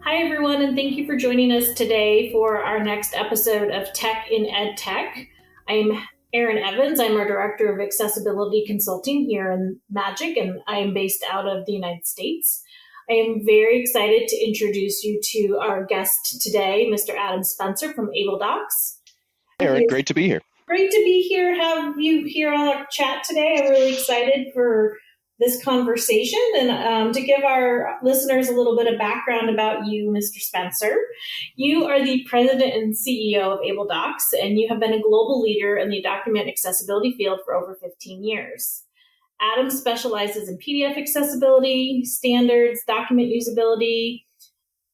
Hi, everyone, and thank you for joining us today for our next episode of Tech in Ed Tech. I'm Erin Evans. I'm our Director of Accessibility Consulting here in Magic, and I am based out of the United States. I am very excited to introduce you to our guest today, Mr. Adam Spencer from AbleDocs. Erin, great to be here. Great to be here, have you here on our chat today. I'm really excited for this conversation and to give our listeners a little bit of background about you, Mr. Spencer. You are the president and CEO of AbleDocs, and you have been a global leader in the document accessibility field for over 15 years. Adam specializes in PDF accessibility, standards, document usability,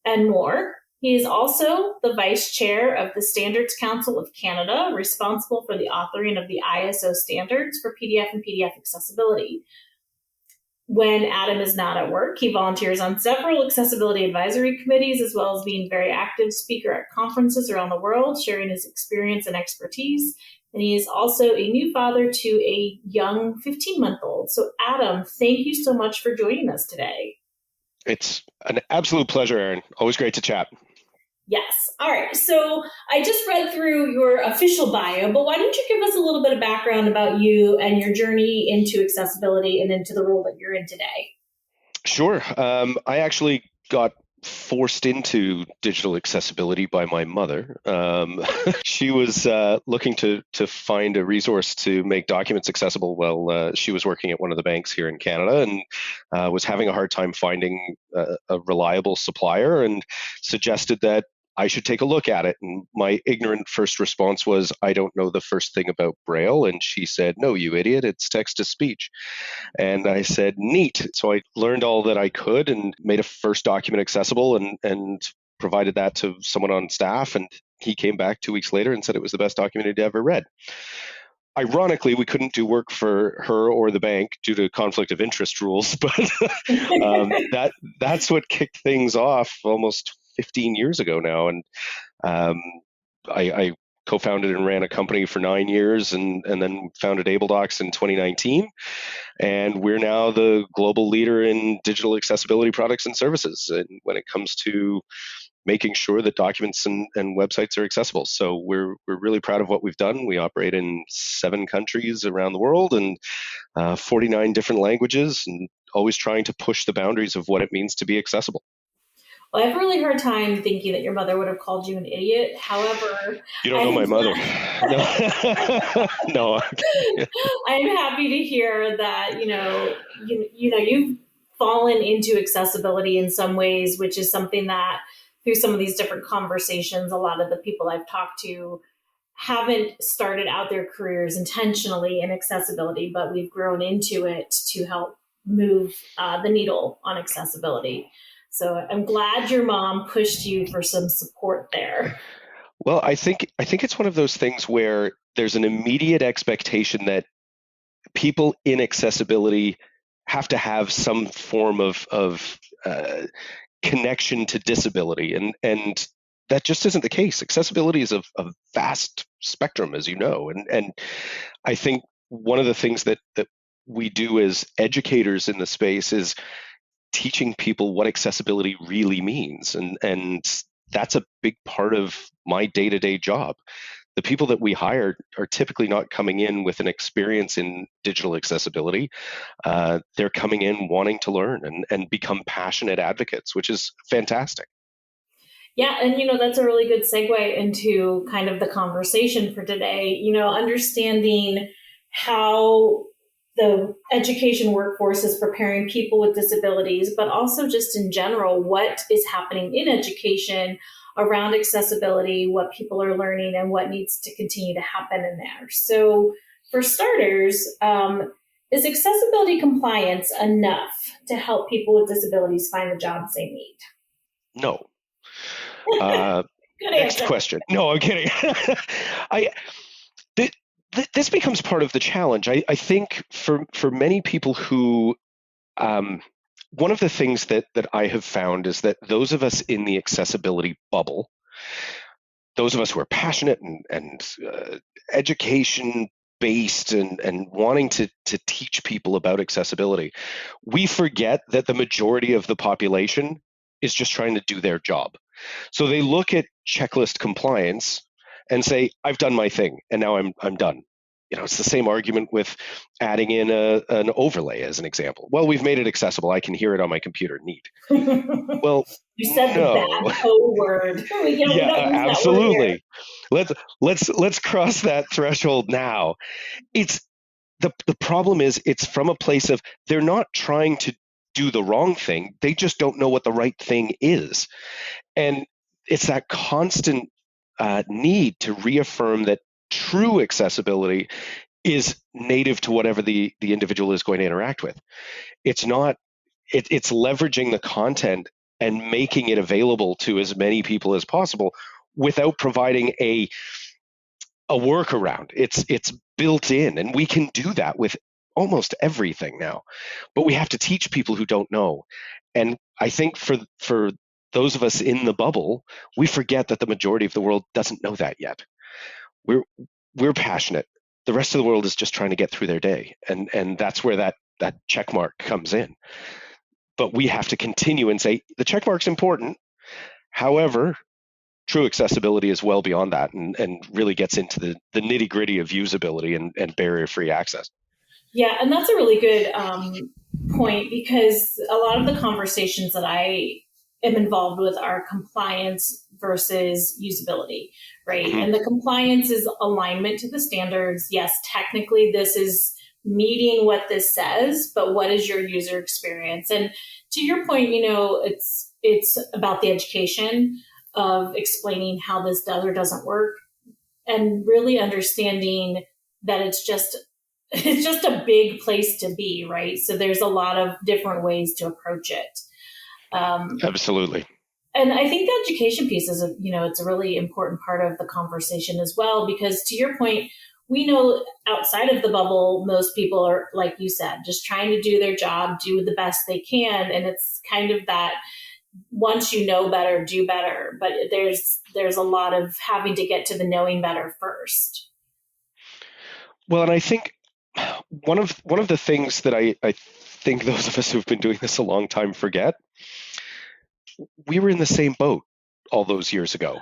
and more. He is also the vice chair of the Standards Council of Canada, responsible for the authoring of the ISO standards for PDF and PDF accessibility. When Adam is not at work, he volunteers on several accessibility advisory committees, as well as being a very active speaker at conferences around the world, sharing his experience and expertise. And he is also a new father to a young 15-month-old. So Adam, thank you so much for joining us today. It's an absolute pleasure, Erin. Always great to chat. Yes. All right. So I just read through your official bio, but why don't you give us a little bit of background about you and your journey into accessibility and into the role that you're in today? Sure. I actually got forced into digital accessibility by my mother. She was looking to find a resource to make documents accessible while she was working at one of the banks here in Canada, and was having a hard time finding a reliable supplier, and suggested that I should take a look at it. And my ignorant first response was, I don't know the first thing about Braille. And she said, no, you idiot, it's text to speech. And I said, neat. So I learned all that I could and made a first document accessible and provided that to someone on staff. And he came back 2 weeks later and said it was the best document he'd ever read. Ironically, we couldn't do work for her or the bank due to conflict of interest rules, but that's what kicked things off almost 15 years ago now. And I co-founded and ran a company for 9 years, and then founded AbleDocs in 2019. And we're now the global leader in digital accessibility products and services, and when it comes to making sure that documents and websites are accessible. So we're really proud of what we've done. We operate in 7 countries around the world and 49 different languages, and always trying to push the boundaries of what it means to be accessible. Well, I have a really hard time thinking that your mother would have called you an idiot. However, you don't know my mother. No. I'm happy to hear that you've fallen into accessibility in some ways, which is something that through some of these different conversations, a lot of the people I've talked to haven't started out their careers intentionally in accessibility, but we've grown into it to help move the needle on accessibility. So I'm glad your mom pushed you for some support there. Well, I think it's one of those things where there's an immediate expectation that people in accessibility have to have some form of connection to disability, and that just isn't the case. Accessibility is a vast spectrum, as you know, and I think one of the things that we do as educators in the space is teaching people what accessibility really means, and that's a big part of my day-to-day job. The people that we hire are typically not coming in with an experience in digital accessibility. They're coming in wanting to learn and become passionate advocates, which is fantastic. Yeah, and that's a really good segue into kind of the conversation for today. Understanding how the education workforce is preparing people with disabilities, but also just in general, what is happening in education around accessibility, what people are learning, and what needs to continue to happen in there. So for starters, is accessibility compliance enough to help people with disabilities find the jobs they need? No. Good Next answer. question. No, I'm kidding. This becomes part of the challenge. I think for many people who, one of the things that I have found is that those of us in the accessibility bubble, those of us who are passionate and education based and wanting to teach people about accessibility, we forget that the majority of the population is just trying to do their job. So they look at checklist compliance and say, I've done my thing and now I'm done. It's the same argument with adding in an overlay as an example. Well, we've made it accessible. I can hear it on my computer. Neat. Well, You said the no. bad O word. We Yeah, don't use that word here. absolutely. Let's cross that threshold now. It's the problem is it's from a place of they're not trying to do the wrong thing. They just don't know what the right thing is. And it's that constant need to reaffirm that true accessibility is native to whatever the individual is going to interact with. It's not, it's leveraging the content and making it available to as many people as possible without providing a workaround. It's built in, and we can do that with almost everything now. But we have to teach people who don't know. And I think for those of us in the bubble, we forget that the majority of the world doesn't know that yet. We're passionate. The rest of the world is just trying to get through their day, and that's where that check mark comes in. But we have to continue and say the check mark's important. However, true accessibility is well beyond that and really gets into the nitty gritty of usability and barrier free access. Yeah, and that's a really good point, because a lot of the conversations that I am involved with are compliance versus usability, right? Mm-hmm. And the compliance is alignment to the standards. Yes, technically this is meeting what this says, but what is your user experience? And to your point, it's about the education of explaining how this does or doesn't work, and really understanding that it's just a big place to be, right? So there's a lot of different ways to approach it. Absolutely. And I think the education piece is, it's a really important part of the conversation as well, because to your point, we know outside of the bubble, most people are, like you said, just trying to do their job, do the best they can. And it's kind of that, once you know better, do better. But there's a lot of having to get to the knowing better first. Well, and I think one of the things that I think those of us who've been doing this a long time forget, we were in the same boat all those years ago.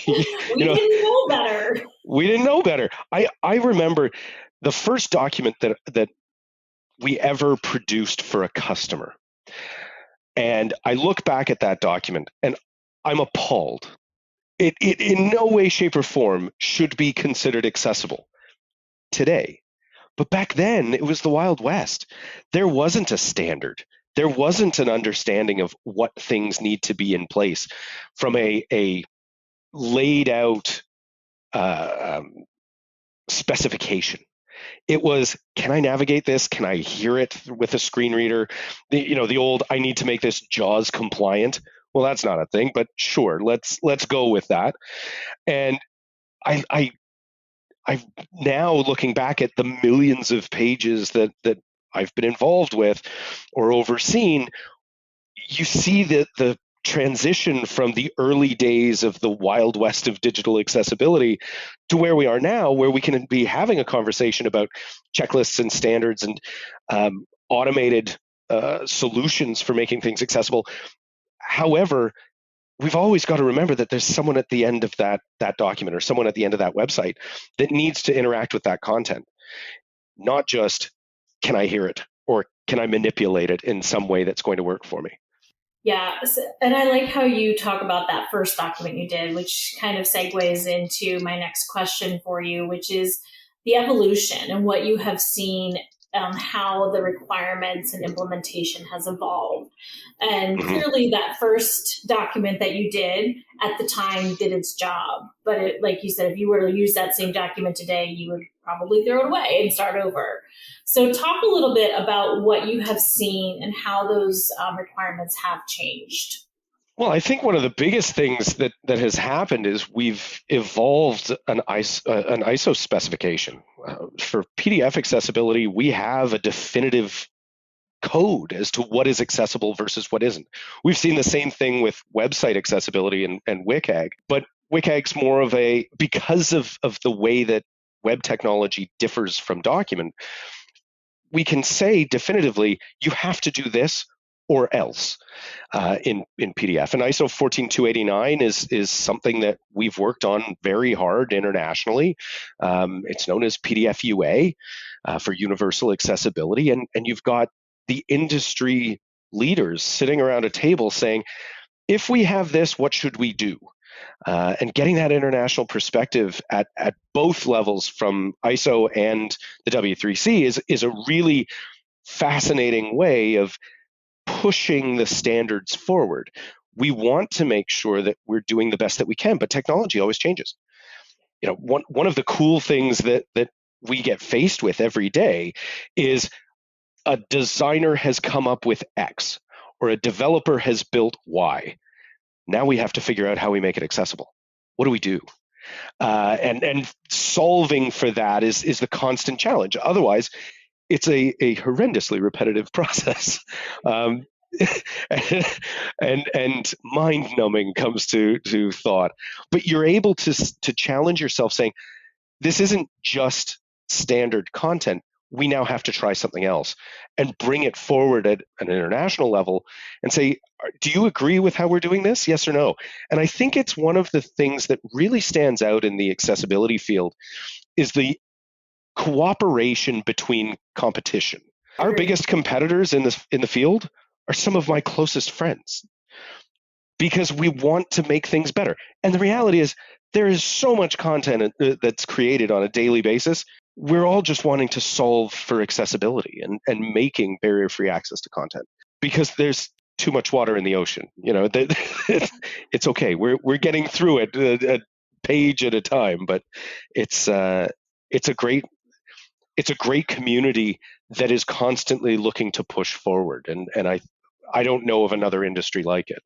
We didn't know better. We didn't know better. I remember the first document that we ever produced for a customer. And I look back at that document and I'm appalled. It in no way, shape, or form should be considered accessible today. But back then, it was the Wild West. There wasn't a standard. There wasn't an understanding of what things need to be in place from a laid out specification. It was, can I navigate this? Can I hear it with a screen reader? The old, I need to make this JAWS compliant. Well, that's not a thing, but sure, let's go with that. And I now looking back at the millions of pages that I've been involved with or overseen, you see that the transition from the early days of the Wild West of digital accessibility to where we are now, where we can be having a conversation about checklists and standards and automated solutions for making things accessible. However, we've always got to remember that there's someone at the end of that document or someone at the end of that website that needs to interact with that content. Not just, can I hear it or can I manipulate it in some way that's going to work for me? Yeah, and I like how you talk about that first document you did, which kind of segues into my next question for you, which is the evolution and what you have seen, how the requirements and implementation has evolved. And clearly that first document that you did at the time did its job. But like you said, if you were to use that same document today, you would probably throw it away and start over. So talk a little bit about what you have seen and how those requirements have changed. Well, I think one of the biggest things that has happened is we've evolved an ISO specification. For PDF accessibility, we have a definitive code as to what is accessible versus what isn't. We've seen the same thing with website accessibility and WCAG, but WCAG's more of because of the way that web technology differs from document, we can say definitively, you have to do this or else in PDF. And ISO 14289 is something that we've worked on very hard internationally. It's known as PDF UA for universal accessibility. And you've got the industry leaders sitting around a table saying, if we have this, what should we do? And getting that international perspective at both levels from ISO and the W3C is a really fascinating way of pushing the standards forward. We want to make sure that we're doing the best that we can, but technology always changes. One of the cool things that we get faced with every day is a designer has come up with X or a developer has built Y. Now we have to figure out how we make it accessible. What do we do? And solving for that is the constant challenge. Otherwise, it's a horrendously repetitive process. And mind-numbing comes to thought. But you're able to challenge yourself saying, this isn't just standard content. We now have to try something else and bring it forward at an international level and say, do you agree with how we're doing this? Yes or no? And I think it's one of the things that really stands out in the accessibility field is the cooperation between competition. Our biggest competitors in the field are some of my closest friends because we want to make things better. And the reality is there is so much content that's created on a daily basis. We're all just wanting to solve for accessibility and making barrier-free access to content because there's too much water in the ocean. It's okay. We're getting through it a page at a time, but it's a great community that is constantly looking to push forward, and I don't know of another industry like it.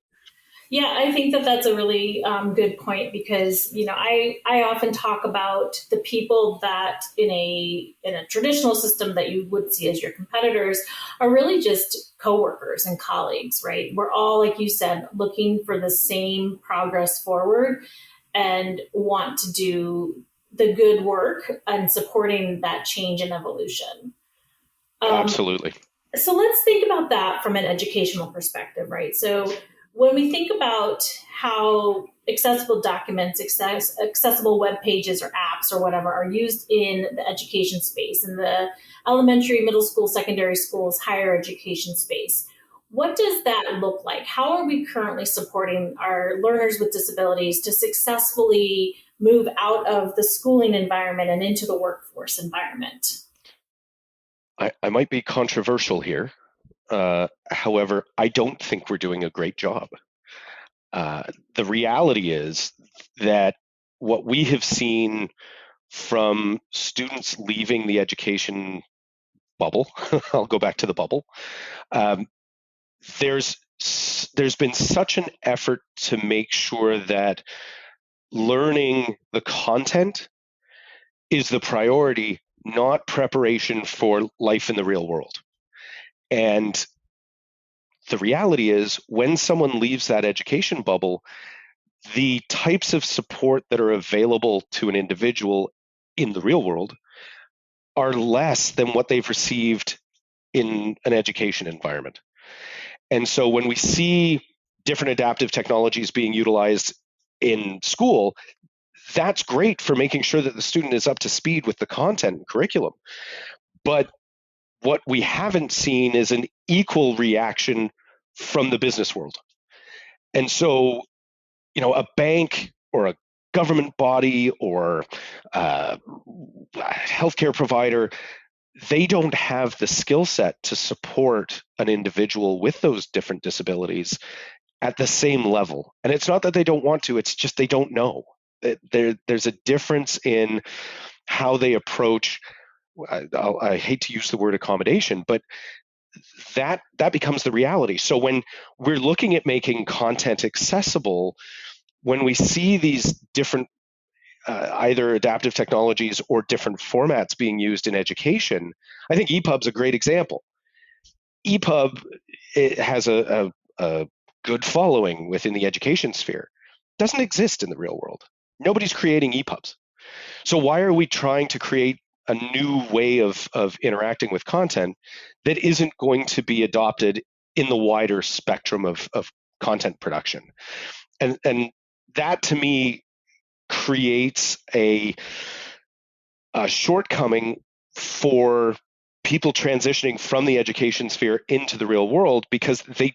Yeah, I think that that's a really good point because I often talk about the people that in a traditional system that you would see as your competitors are really just coworkers and colleagues, right? We're all, like you said, looking for the same progress forward and want to do the good work and supporting that change and evolution. Absolutely. So let's think about that from an educational perspective, right? So when we think about how accessible documents, accessible web pages or apps or whatever are used in the education space, in the elementary, middle school, secondary schools, higher education space, what does that look like? How are we currently supporting our learners with disabilities to successfully move out of the schooling environment and into the workforce environment? I might be controversial here. However, I don't think we're doing a great job. The reality is that what we have seen from students leaving the education bubble, I'll go back to the bubble, there's been such an effort to make sure that learning the content is the priority, not preparation for life in the real world. And the reality is when someone leaves that education bubble, the types of support that are available to an individual in the real world are less than what they've received in an education environment. And so when we see different adaptive technologies being utilized in school, that's great for making sure that the student is up to speed with the content and curriculum. But what we haven't seen is an equal reaction from the business world. And so, a bank or a government body or a healthcare provider, they don't have the skill set to support an individual with those different disabilities at the same level. And it's not that they don't want to, it's just they don't know. There's a difference in how they approach, I hate to use the word accommodation, but that becomes the reality. So when we're looking at making content accessible, when we see these different either adaptive technologies or different formats being used in education, I think EPUB's a great example. EPUB, it has a good following within the education sphere. It doesn't exist in the real world. Nobody's creating EPUBs. So why are we trying to create a new way of interacting with content that isn't going to be adopted in the wider spectrum of content production. And that to me creates a shortcoming for people transitioning from the education sphere into the real world, because they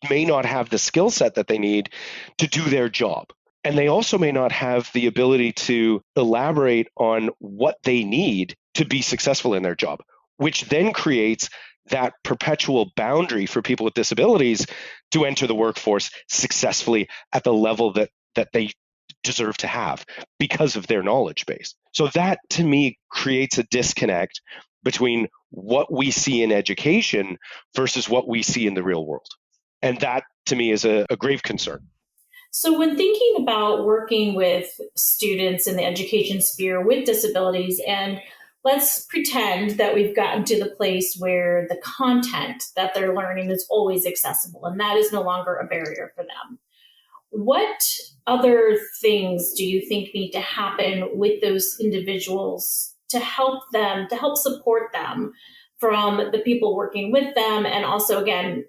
may not have the skill set that they need to do their job. And they also may not have the ability to elaborate on what they need to be successful in their job, which then creates that perpetual boundary for people with disabilities to enter the workforce successfully at the level that they deserve to have because of their knowledge base. So that to me creates a disconnect between what we see in education versus what we see in the real world. And that to me is a grave concern. So, when thinking about working with students in the education sphere with disabilities, and let's pretend that we've gotten to the place where the content that they're learning is always accessible and that is no longer a barrier for them. What other things do you think need to happen with those individuals to help them, to help support them from the people working with them? And also, again,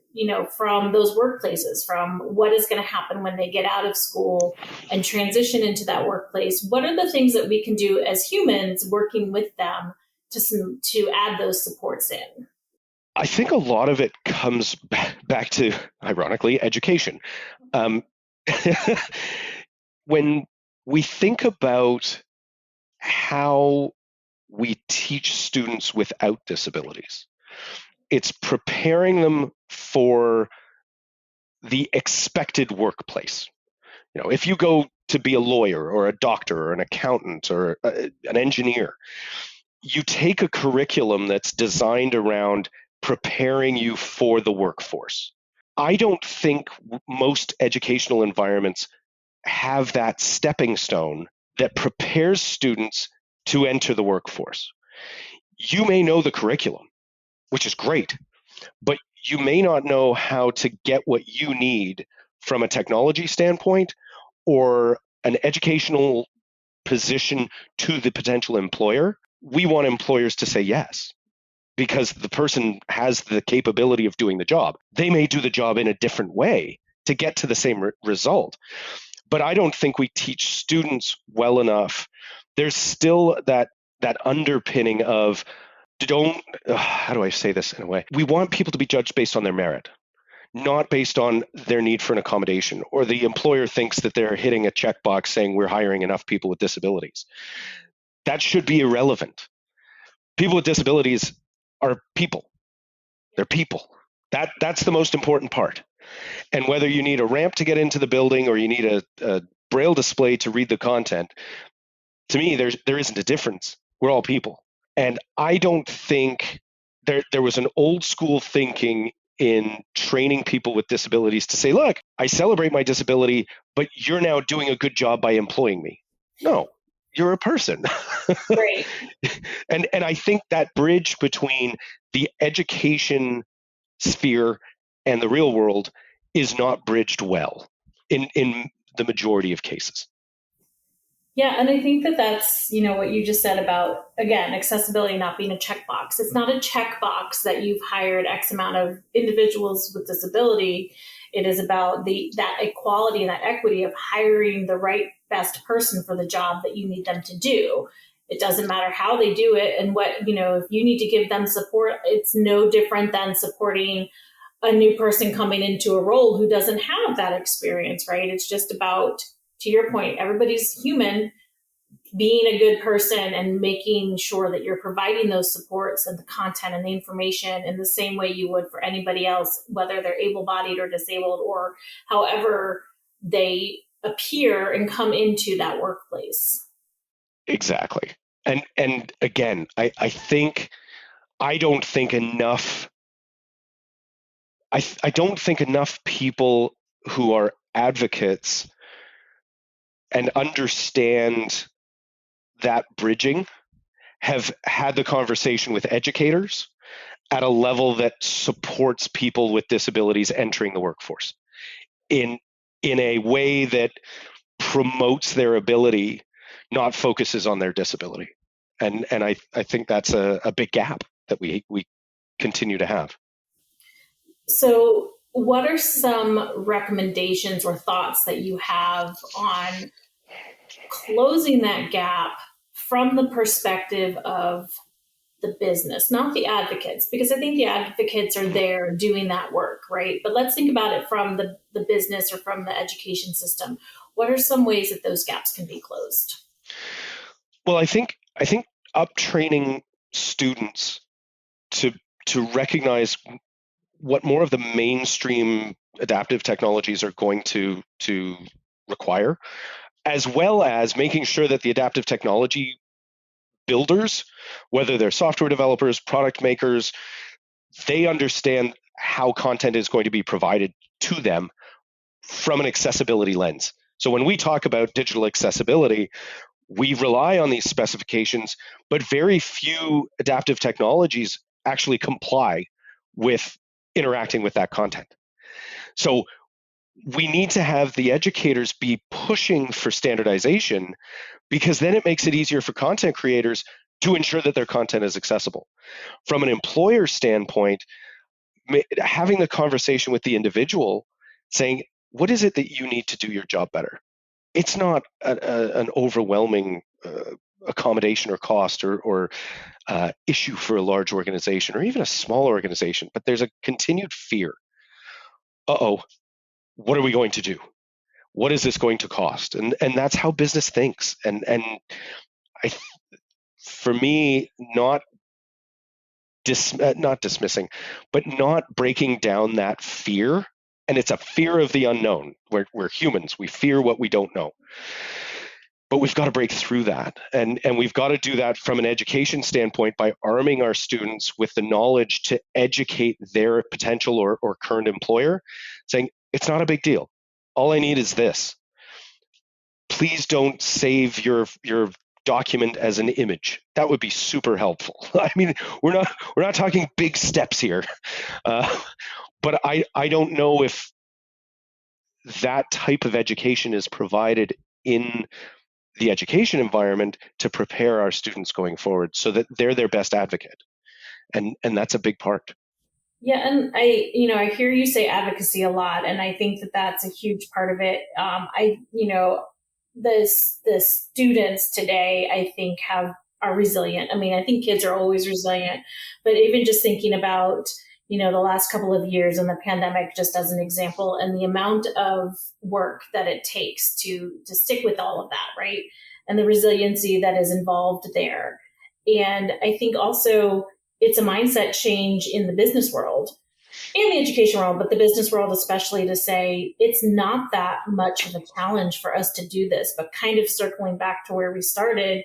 from those workplaces, from what is going to happen when they get out of school and transition into that workplace? What are the things that we can do as humans working with them to add those supports in? I think a lot of it comes back to, ironically, education. Um, when we think about how we teach students without disabilities, it's preparing them for the expected workplace. If you go to be a lawyer or a doctor or an accountant or an engineer, you take a curriculum that's designed around preparing you for the workforce. I don't think most educational environments have that stepping stone that prepares students to enter the workforce. You may know the curriculum, which is great, but you may not know how to get what you need from a technology standpoint or an educational position to the potential employer. We want employers to say yes, because the person has the capability of doing the job. They may do the job in a different way to get to the same result. But I don't think we teach students well enough. There's still that underpinning of how do I say this in a way? We want people to be judged based on their merit, not based on their need for an accommodation, or the employer thinks that they're hitting a checkbox saying we're hiring enough people with disabilities. That should be irrelevant. People with disabilities are people. They're people. That's the most important part. And whether you need a ramp to get into the building or you need a braille display to read the content, to me, there isn't a difference. We're all people. And I don't think there was an old school thinking in training people with disabilities to say, look, I celebrate my disability, but you're now doing a good job by employing me. No, you're a person. Right. And I think that bridge between the education sphere and the real world is not bridged well in the majority of cases. Yeah, and I think that that's, what you just said about, again, accessibility not being a checkbox. It's not a checkbox that you've hired X amount of individuals with disability. It is about that equality and that equity of hiring the right best person for the job that you need them to do. It doesn't matter how they do it and what, if you need to give them support, it's no different than supporting a new person coming into a role who doesn't have that experience, right? It's just about, to your point, everybody's human, being a good person and making sure that you're providing those supports and the content and the information in the same way you would for anybody else, whether they're able-bodied or disabled or however they appear and come into that workplace. Exactly. And again, I don't think enough I don't think enough people who are advocates and understand that bridging have had the conversation with educators at a level that supports people with disabilities entering the workforce in a way that promotes their ability, not focuses on their disability. And I think that's a big gap that we continue to have. So, what are some recommendations or thoughts that you have on closing that gap from the perspective of the business, not the advocates, because I think the advocates are there doing that work, right? But let's think about it from the business or from the education system. What are some ways that those gaps can be closed? Well, I think up training students to recognize what more of the mainstream adaptive technologies are going to require, as well as making sure that the adaptive technology builders, whether they're software developers, product makers, they understand how content is going to be provided to them from an accessibility lens. So when we talk about digital accessibility, we rely on these specifications, but very few adaptive technologies actually comply with interacting with that content. So we need to have the educators be pushing for standardization, because then it makes it easier for content creators to ensure that their content is accessible. From an employer standpoint, having the conversation with the individual saying, what is it that you need to do your job better? It's not an overwhelming accommodation or cost or issue for a large organization or even a small organization, but there's a continued fear. Uh-oh, what are we going to do? What is this going to cost? And that's how business thinks. And I, for me, not dismissing, but not breaking down that fear. And it's a fear of the unknown. We're humans. We fear what we don't know. But we've got to break through that. And we've got to do that from an education standpoint by arming our students with the knowledge to educate their potential or current employer, saying, it's not a big deal. All I need is this. Please don't save your document as an image. That would be super helpful. I mean, we're not talking big steps here, but I don't know if that type of education is provided in the education environment to prepare our students going forward so that they're their best advocate, and that's a big part. Yeah, and I hear you say advocacy a lot, and I think that that's a huge part of it. The students today, I think, are resilient. I mean, I think kids are always resilient, but even just thinking about the last couple of years and the pandemic, just as an example, and the amount of work that it takes to stick with all of that, right? And the resiliency that is involved there. And I think also it's a mindset change in the business world and the education world, but the business world especially, to say it's not that much of a challenge for us to do this. But kind of circling back to where we started,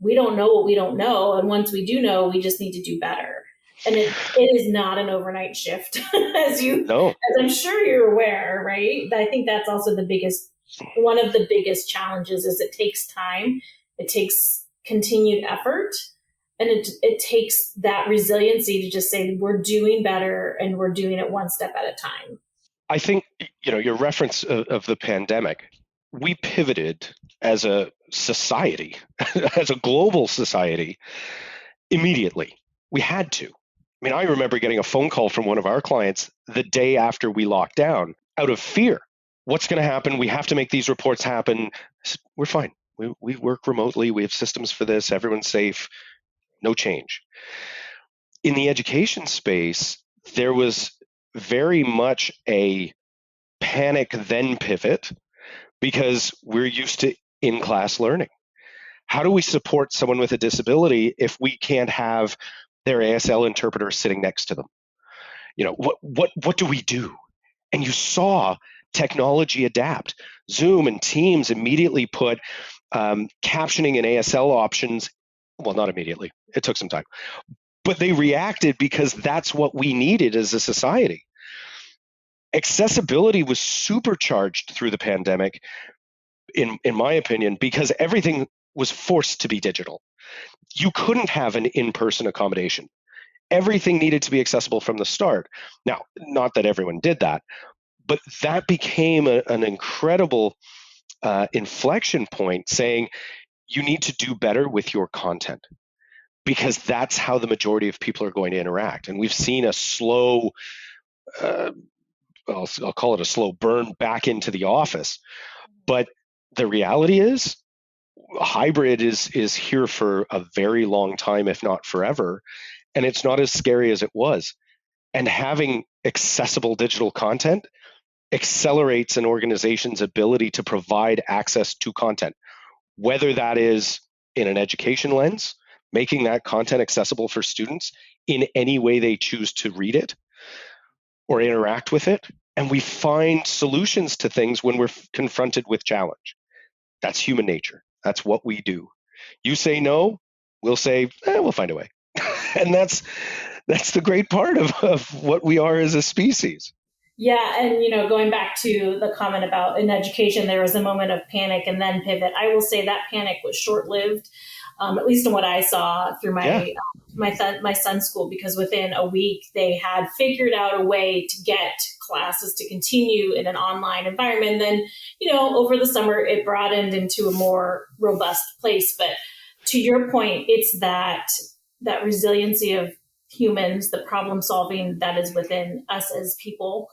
we don't know what we don't know, and once we do know, we just need to do better. And it is not an overnight shift, No, as I'm sure you're aware, right? I think that's also one of the biggest challenges is it takes time, it takes continued effort, and it takes that resiliency to just say we're doing better and we're doing it one step at a time. I think your reference of the pandemic, we pivoted as a society, as a global society, immediately. We had to. I mean, I remember getting a phone call from one of our clients the day after we locked down out of fear. What's going to happen? We have to make these reports happen. We're fine. We work remotely. We have systems for this. Everyone's safe. No change. In the education space, there was very much a panic then pivot because we're used to in-class learning. How do we support someone with a disability if we can't have their ASL interpreter sitting next to them? What do we do? And you saw technology adapt. Zoom and Teams immediately put captioning and ASL options. Well, not immediately. It took some time, but they reacted because that's what we needed as a society. Accessibility was supercharged through the pandemic, in my opinion, because everything was forced to be digital. You couldn't have an in-person accommodation. Everything needed to be accessible from the start. Now, not that everyone did that, but that became an incredible inflection point, saying you need to do better with your content because that's how the majority of people are going to interact. And we've seen a slow I'll call it a slow burn back into the office. But the reality is, hybrid is here for a very long time, if not forever, and it's not as scary as it was. And having accessible digital content accelerates an organization's ability to provide access to content, whether that is in an education lens, making that content accessible for students in any way they choose to read it or interact with it. And we find solutions to things when we're confronted with challenge. That's human nature. That's what we do. You say no, we'll say, we'll find a way. And that's the great part of what we are as a species. Yeah, and going back to the comment about in education, there was a moment of panic and then pivot. I will say that panic was short-lived, at least in what I saw through Yeah. my son's school, because within a week they had figured out a way to get classes to continue in an online environment. Then, over the summer it broadened into a more robust place. But to your point, it's that resiliency of humans, the problem solving that is within us as people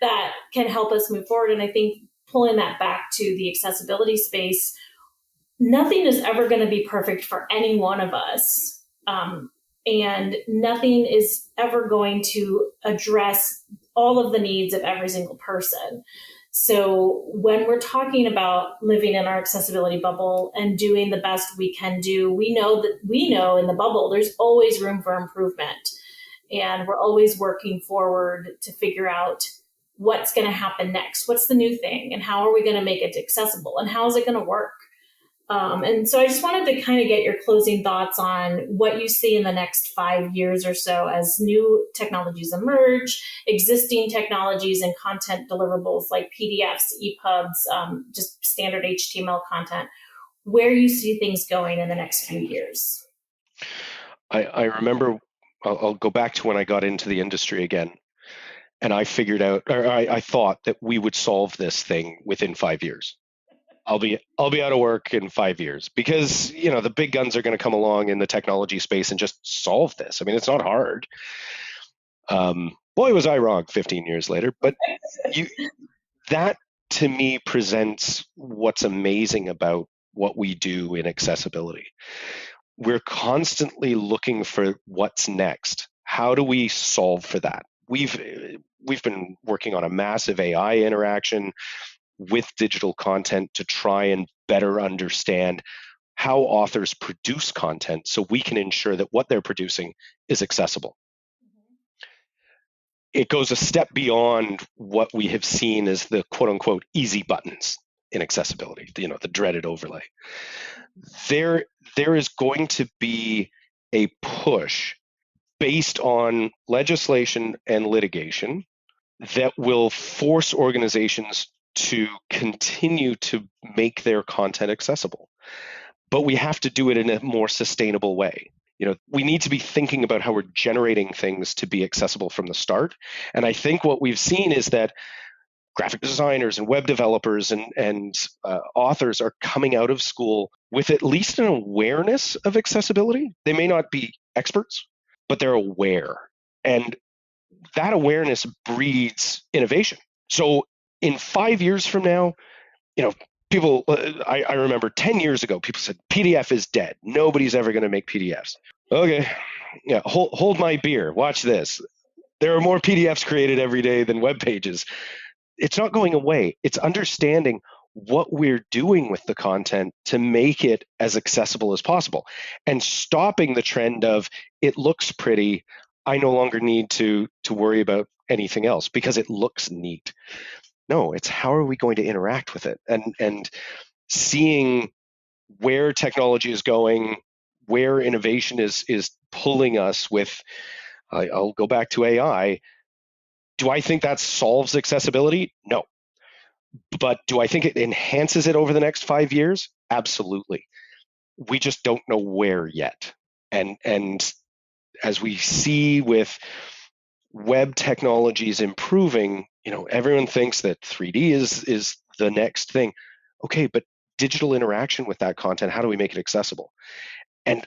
that can help us move forward. And I think pulling that back to the accessibility space, nothing is ever going to be perfect for any one of us. And nothing is ever going to address all of the needs of every single person. So when we're talking about living in our accessibility bubble and doing the best we can do, we know in the bubble, there's always room for improvement. And we're always working forward to figure out what's going to happen next. What's the new thing? And how are we going to make it accessible? And how is it going to work? And so I just wanted to kind of get your closing thoughts on what you see in the next 5 years or so as new technologies emerge, existing technologies and content deliverables like PDFs, EPUBs, just standard HTML content, where you see things going in the next few years. I remember, I'll go back to when I got into the industry again, and I figured out, or I thought that we would solve this thing within 5 years. I'll be out of work in 5 years because the big guns are going to come along in the technology space and just solve this. I mean, it's not hard. Boy, was I wrong 15 years later. But that to me presents what's amazing about what we do in accessibility. We're constantly looking for what's next. How do we solve for that? We've been working on a massive AI interaction with digital content to try and better understand how authors produce content so we can ensure that what they're producing is accessible. It goes a step beyond what we have seen as the quote unquote easy buttons in accessibility, the dreaded overlay. There is going to be a push based on legislation and litigation that will force organizations to continue to make their content accessible. But we have to do it in a more sustainable way. We need to be thinking about how we're generating things to be accessible from the start. And I think what we've seen is that graphic designers and web developers and authors are coming out of school with at least an awareness of accessibility. They may not be experts, but they're aware. And that awareness breeds innovation. So in 5 years from now, people, I remember 10 years ago, people said PDF is dead. Nobody's ever going to make PDFs. Okay, yeah, hold my beer. Watch this. There are more PDFs created every day than web pages. It's not going away. It's understanding what we're doing with the content to make it as accessible as possible and stopping the trend of it looks pretty. I no longer need to worry about anything else because it looks neat. No, it's how are we going to interact with it and seeing where technology is going, where innovation is pulling us with. I'll go back to AI. Do I think that solves accessibility? No. But do I think it enhances it over the next 5 years? Absolutely. We just don't know where yet. And as we see with web technologies improving, everyone thinks that 3D is the next thing. Okay, but digital interaction with that content, how do we make it accessible? And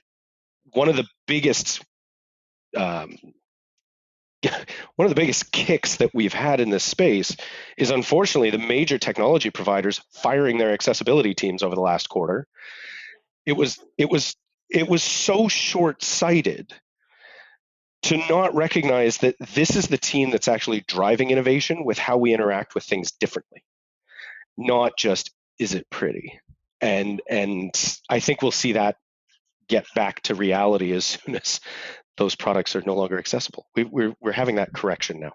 one of the biggest one of the biggest kicks that we've had in this space is unfortunately the major technology providers firing their accessibility teams over the last quarter. It was so short-sighted to not recognize that this is the team that's actually driving innovation with how we interact with things differently, not just is it pretty. And I think we'll see that get back to reality as soon as those products are no longer accessible. We're having that correction now.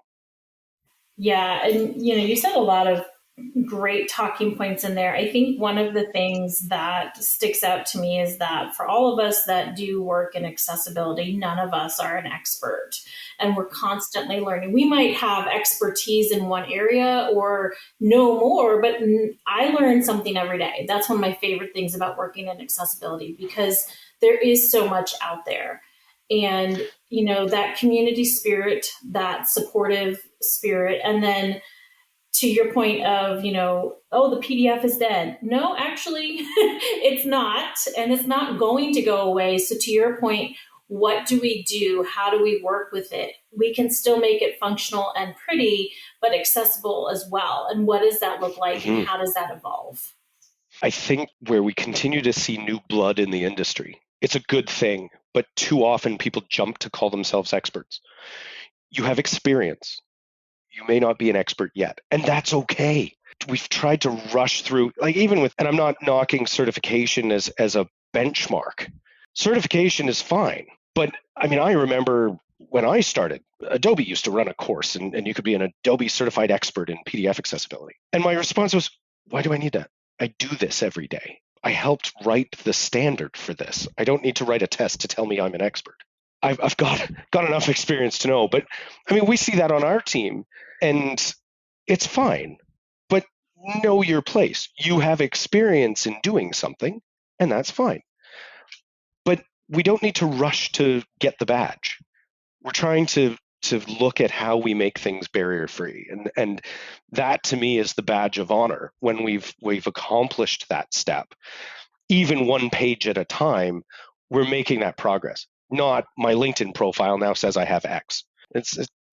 Yeah, and you said a lot of great talking points in there. I think one of the things that sticks out to me is that for all of us that do work in accessibility, none of us are an expert, and we're constantly learning. We might have expertise in one area or know more, but I learn something every day. That's one of my favorite things about working in accessibility, because there is so much out there. And that community spirit, that supportive spirit, and then to your point of, oh, the PDF is dead. No, actually, it's not. And it's not going to go away. So to your point, what do we do? How do we work with it? We can still make it functional and pretty, but accessible as well. And what does that look like? And how does that evolve? I think where we continue to see new blood in the industry, it's a good thing, but too often people jump to call themselves experts. You have experience. You may not be an expert yet, and that's okay. We've tried to rush through, like even with, and I'm not knocking certification as a benchmark. Certification is fine, but I mean, I remember when I started, Adobe used to run a course, and you could be an Adobe certified expert in PDF accessibility. And my response was, why do I need that? I do this every day. I helped write the standard for this. I don't need to write a test to tell me I'm an expert. I've got enough experience to know. But I mean, we see that on our team, and it's fine. But know your place. You have experience in doing something, and that's fine. But we don't need to rush to get the badge. We're trying to look at how we make things barrier free, and that to me is the badge of honor when we've accomplished that step. Even one page at a time, we're making that progress. Not my LinkedIn profile now says I have X.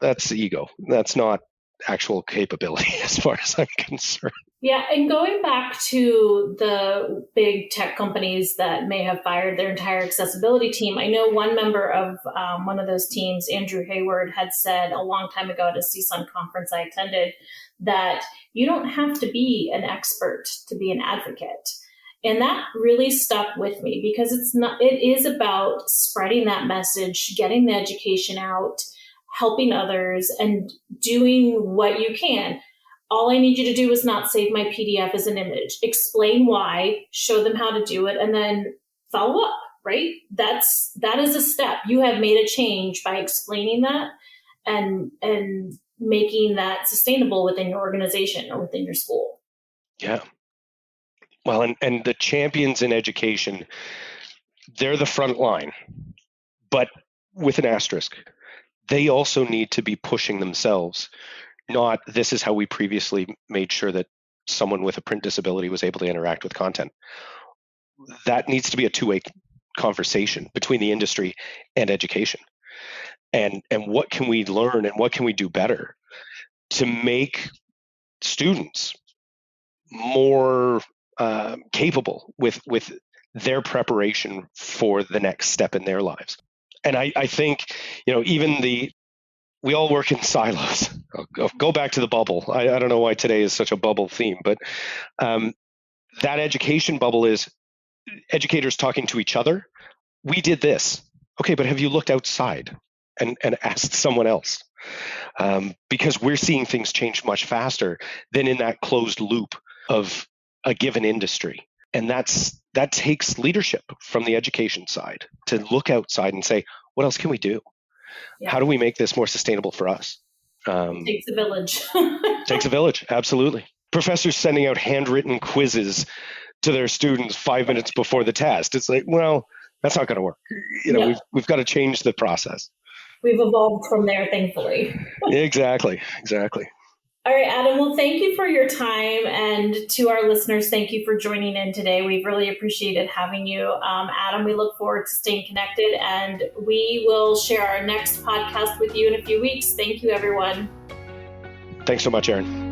That's ego. That's not actual capability as far as I'm concerned. Yeah, and going back to the big tech companies that may have fired their entire accessibility team, I know one member of one of those teams, Andrew Hayward, had said a long time ago at a CSUN conference I attended that you don't have to be an expert to be an advocate. And that really stuck with me, because it is about spreading that message, getting the education out, helping others, and doing what you can. All I need you to do is not save my PDF as an image. Explain why, show them how to do it, and then follow up, right? That is a step. You have made a change by explaining that and making that sustainable within your organization or within your school. Yeah. Well, and the champions in education, they're the front line, but with an asterisk. They also need to be pushing themselves. Not this is how we previously made sure that someone with a print disability was able to interact with content. That needs to be a two-way conversation between the industry and education. And what can we learn and what can we do better to make students more capable with their preparation for the next step in their lives. And I think, even we all work in silos. I'll go back to the bubble. I don't know why today is such a bubble theme, but that education bubble is educators talking to each other. We did this. Okay, but have you looked outside and asked someone else? Because we're seeing things change much faster than in that closed loop of a given industry. And that takes leadership from the education side to look outside and say, what else can we do? Yeah. How do we make this more sustainable for us? It takes a village. Takes a village, absolutely. Professors sending out handwritten quizzes to their students 5 minutes before the test. It's like, well, that's not going to work. We've got to change the process. We've evolved from there, thankfully. Exactly. All right, Adam. Well, thank you for your time. And to our listeners, thank you for joining in today. We've really appreciated having you. Adam, we look forward to staying connected, and we will share our next podcast with you in a few weeks. Thank you, everyone. Thanks so much, Erin.